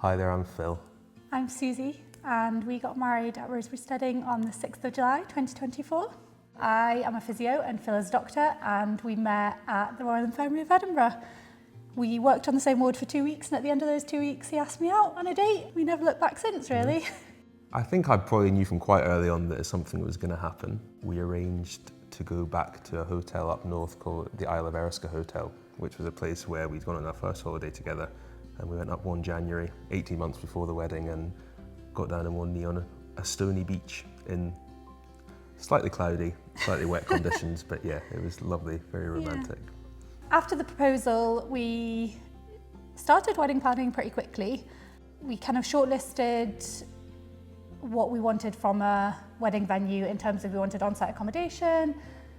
Hi there, I'm Phil. I'm Suzy, and we got married at Rosebery Steading on the 6th of July 2024. I am a physio and Phil is a doctor, and we met at the Royal Infirmary of Edinburgh. We worked on the same ward for 2 weeks, and at the end of those 2 weeks he asked me out on a date. We never looked back since, really. I think I probably knew from quite early on that something was going to happen. We arranged to go back to a hotel up north called the Isle of Eriska Hotel, which was a place where we'd gone on our first holiday together. And we went up one January, 18 months before the wedding, and got down on one knee on a stony beach in slightly cloudy, slightly wet conditions, but yeah, it was lovely, very romantic. Yeah. After the proposal, we started wedding planning pretty quickly. We kind of shortlisted what we wanted from a wedding venue in terms of we wanted on-site accommodation.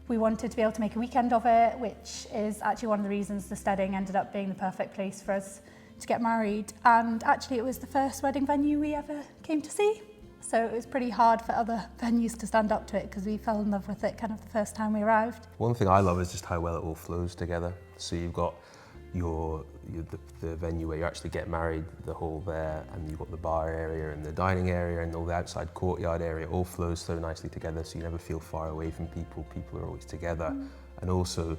We wanted to be able to make a weekend of it, which is actually one of the reasons the Steading ended up being the perfect place for us to get married. And actually it was the first wedding venue we ever came to see. So it was pretty hard for other venues to stand up to it because we fell in love with it kind of the first time we arrived. One thing I love is just how well it all flows together. So you've got the venue where you actually get married, the hall there, and you've got the bar area and the dining area and all the outside courtyard area. It all flows so nicely together, so you never feel far away from people. People are always together. And also,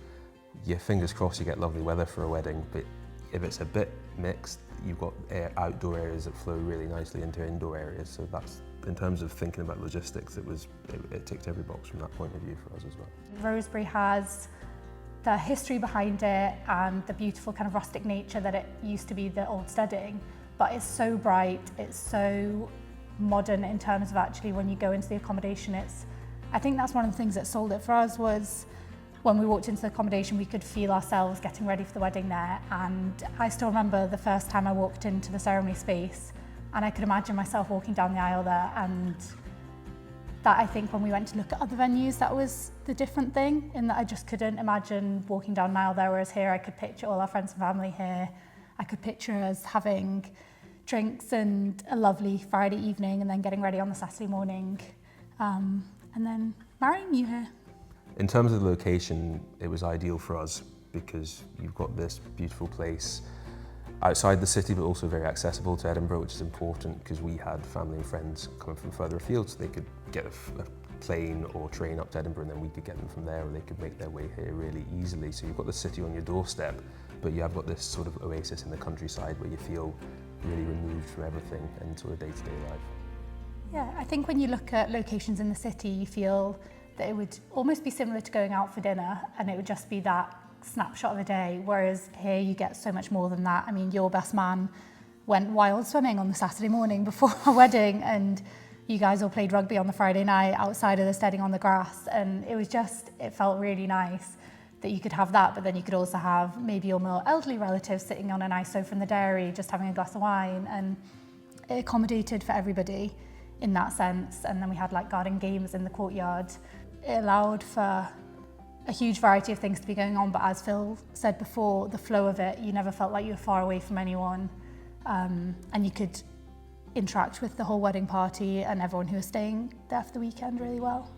yeah, fingers crossed you get lovely weather for a wedding, but if it's a bit mixed, you've got outdoor areas that flow really nicely into indoor areas. So that's, in terms of thinking about logistics, it ticked every box from that point of view for us as well. Rosebery has the history behind it and the beautiful kind of rustic nature that it used to be the old Steading, but it's so bright, it's so modern in terms of actually when you go into the accommodation. I think that's one of the things that sold it for us was when we walked into the accommodation, we could feel ourselves getting ready for the wedding there. And I still remember the first time I walked into the ceremony space and I could imagine myself walking down the aisle there. And that, I think, when we went to look at other venues, that was the different thing, in that I just couldn't imagine walking down an aisle there, whereas here I could picture all our friends and family here. I could picture us having drinks and a lovely Friday evening and then getting ready on the Saturday morning and then marrying you here. In terms of the location, it was ideal for us because you've got this beautiful place outside the city, but also very accessible to Edinburgh, which is important because we had family and friends coming from further afield, so they could get a plane or train up to Edinburgh and then we could get them from there, or they could make their way here really easily. So you've got the city on your doorstep, but you have got this sort of oasis in the countryside where you feel really removed from everything and sort of day-to-day life. Yeah, I think when you look at locations in the city, you feel that it would almost be similar to going out for dinner and it would just be that snapshot of a day, whereas here you get so much more than that. I mean, your best man went wild swimming on the Saturday morning before our wedding, and you guys all played rugby on the Friday night outside of the Steading on the grass, and it felt really nice that you could have that, but then you could also have maybe your more elderly relatives sitting on a nice sofa in the dairy just having a glass of wine, and it accommodated for everybody in that sense. And then we had like garden games in the courtyard. It allowed for a huge variety of things to be going on, but as Phil said before, the flow of it, you never felt like you were far away from anyone, and you could interact with the whole wedding party and everyone who was staying there for the weekend really well.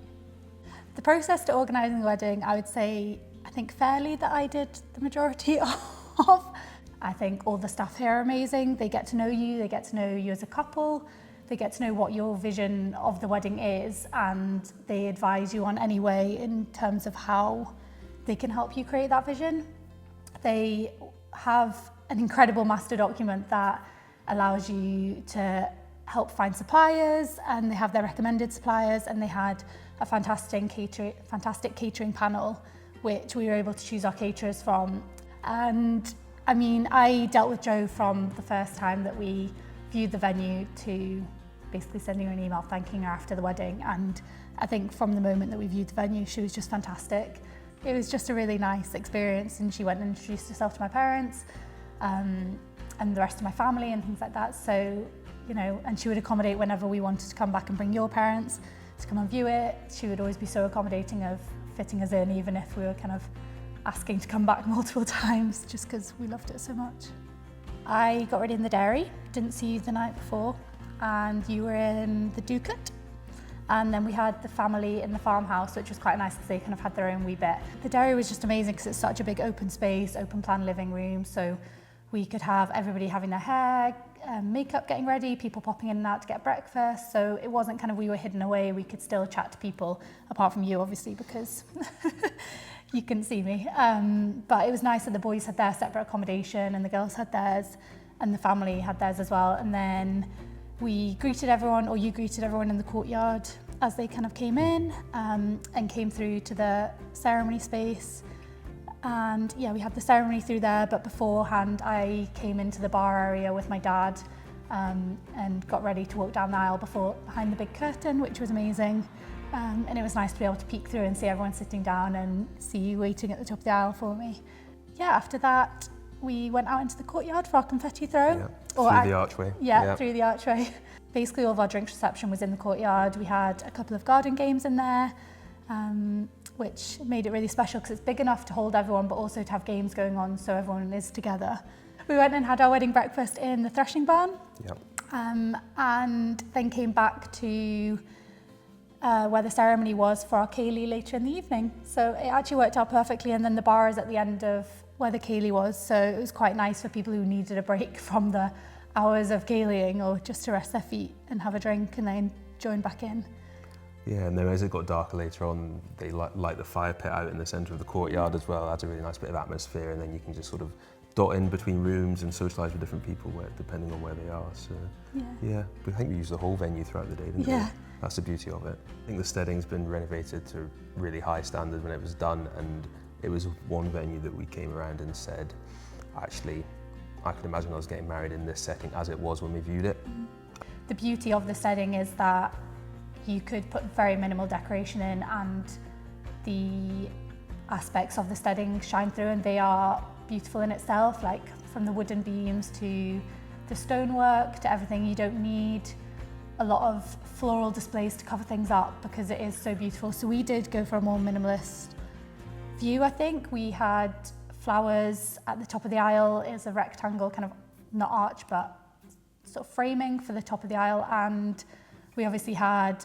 The process to organising the wedding, I would say, I think fairly that I did the majority of. I think all the staff here are amazing. They get to know you as a couple. They get to know what your vision of the wedding is, and they advise you on any way in terms of how they can help you create that vision. They have an incredible master document that allows you to help find suppliers, and they have their recommended suppliers, and they had a fantastic catering panel, which we were able to choose our caterers from. And I mean, I dealt with Jo from the first time that we viewed the venue to basically sending her an email thanking her after the wedding, and I think from the moment that we viewed the venue she was just fantastic. It was just a really nice experience, and she went and introduced herself to my parents and the rest of my family and things like that. So, you know, and she would accommodate whenever we wanted to come back and bring your parents to come and view it. She would always be so accommodating of fitting us in, even if we were kind of asking to come back multiple times, just because we loved it so much. I got ready in the dairy, didn't see you the night before, and you were in the Ducat. And then we had the family in the farmhouse, which was quite nice because they kind of had their own wee bit. The dairy was just amazing because it's such a big open space, open plan living room. So We could have everybody having their hair, makeup getting ready, people popping in and out to get breakfast. So it wasn't kind of we were hidden away. We could still chat to people, apart from you, obviously, because you couldn't see me. But it was nice that the boys had their separate accommodation and the girls had theirs, and the family had theirs as well. And then we greeted everyone, or you greeted everyone in the courtyard as they kind of came in, and came through to the ceremony space. And yeah, we had the ceremony through there, but beforehand I came into the bar area with my dad, and got ready to walk down the aisle behind the big curtain, which was amazing. And it was nice to be able to peek through and see everyone sitting down and see you waiting at the top of the aisle for me. Yeah, after that, we went out into the courtyard for our confetti throw. Yeah, through the archway. Yeah, through the archway. Basically all of our drinks reception was in the courtyard. We had a couple of garden games in there, which made it really special because it's big enough to hold everyone, but also to have games going on so everyone is together. We went and had our wedding breakfast in the threshing barn, and then came back to where the ceremony was for our ceilidh later in the evening. So it actually worked out perfectly, and then the bar is at the end of where the ceilidh was, so it was quite nice for people who needed a break from the hours of ceilidhing, or just to rest their feet and have a drink and then join back in. Yeah, and then as it got darker later on, they light the fire pit out in the centre of the courtyard as well. Adds a really nice bit of atmosphere, and then you can just sort of dot in between rooms and socialise with different people depending on where they are. So yeah, I think we used the whole venue throughout the day, didn't we? That's the beauty of it. I think the Steading's been renovated to really high standard when it was done, and it was one venue that we came around and said, actually, I could imagine us getting married in this setting as it was when we viewed it. The beauty of the Steading is that you could put very minimal decoration in, and the aspects of the Steading shine through, and they are beautiful in itself, like from the wooden beams to the stonework to everything. You don't need a lot of floral displays to cover things up because it is so beautiful. So we did go for a more minimalist view, I think. We had flowers at the top of the aisle. It's a rectangle, kind of not arch, but sort of framing for the top of the aisle, and we obviously had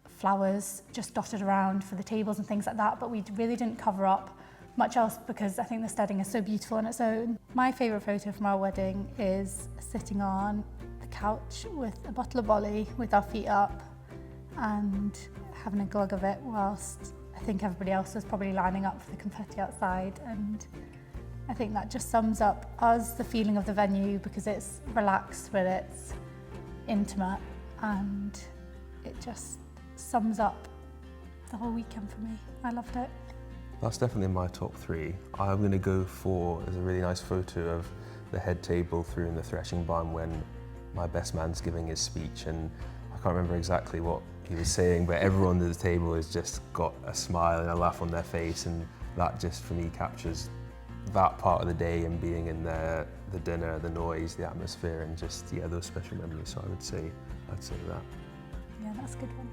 flowers just dotted around for the tables and things like that, but we really didn't cover up much else because I think the Steading is so beautiful on its own. My favourite photo from our wedding is sitting on the couch with a bottle of Bolly with our feet up and having a glug of it whilst I think everybody else was probably lining up for the confetti outside. And I think that just sums up us, the feeling of the venue, because it's relaxed but it's intimate, and it just sums up the whole weekend for me. I loved it. That's definitely in my top 3. I'm going to go for, there's a really nice photo of the head table through in the threshing barn when my best man's giving his speech, and I can't remember exactly what he was saying, but everyone at the table has just got a smile and a laugh on their face, and that just for me captures that part of the day and being in the dinner, the noise, the atmosphere, and just those special memories. So I'd say that. Yeah, that's a good one.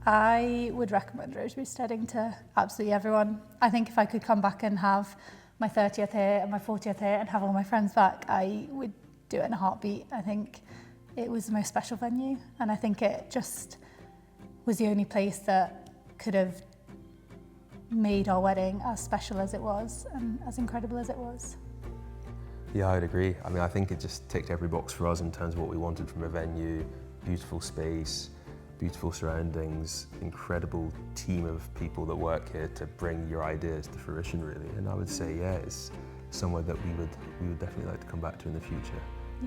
I would recommend Rosebery Steading to absolutely everyone. I think if I could come back and have my 30th here and my 40th here and have all my friends back, I would do it in a heartbeat. I think it was the most special venue, and I think it just was the only place that could have made our wedding as special as it was and as incredible as it was. Yeah, I'd agree. I mean, I think it just ticked every box for us in terms of what we wanted from a venue. Beautiful space, beautiful surroundings, incredible team of people that work here to bring your ideas to fruition, really. And I would say, it's somewhere that we would definitely like to come back to in the future.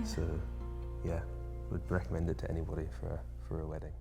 So, would recommend it to anybody for a wedding.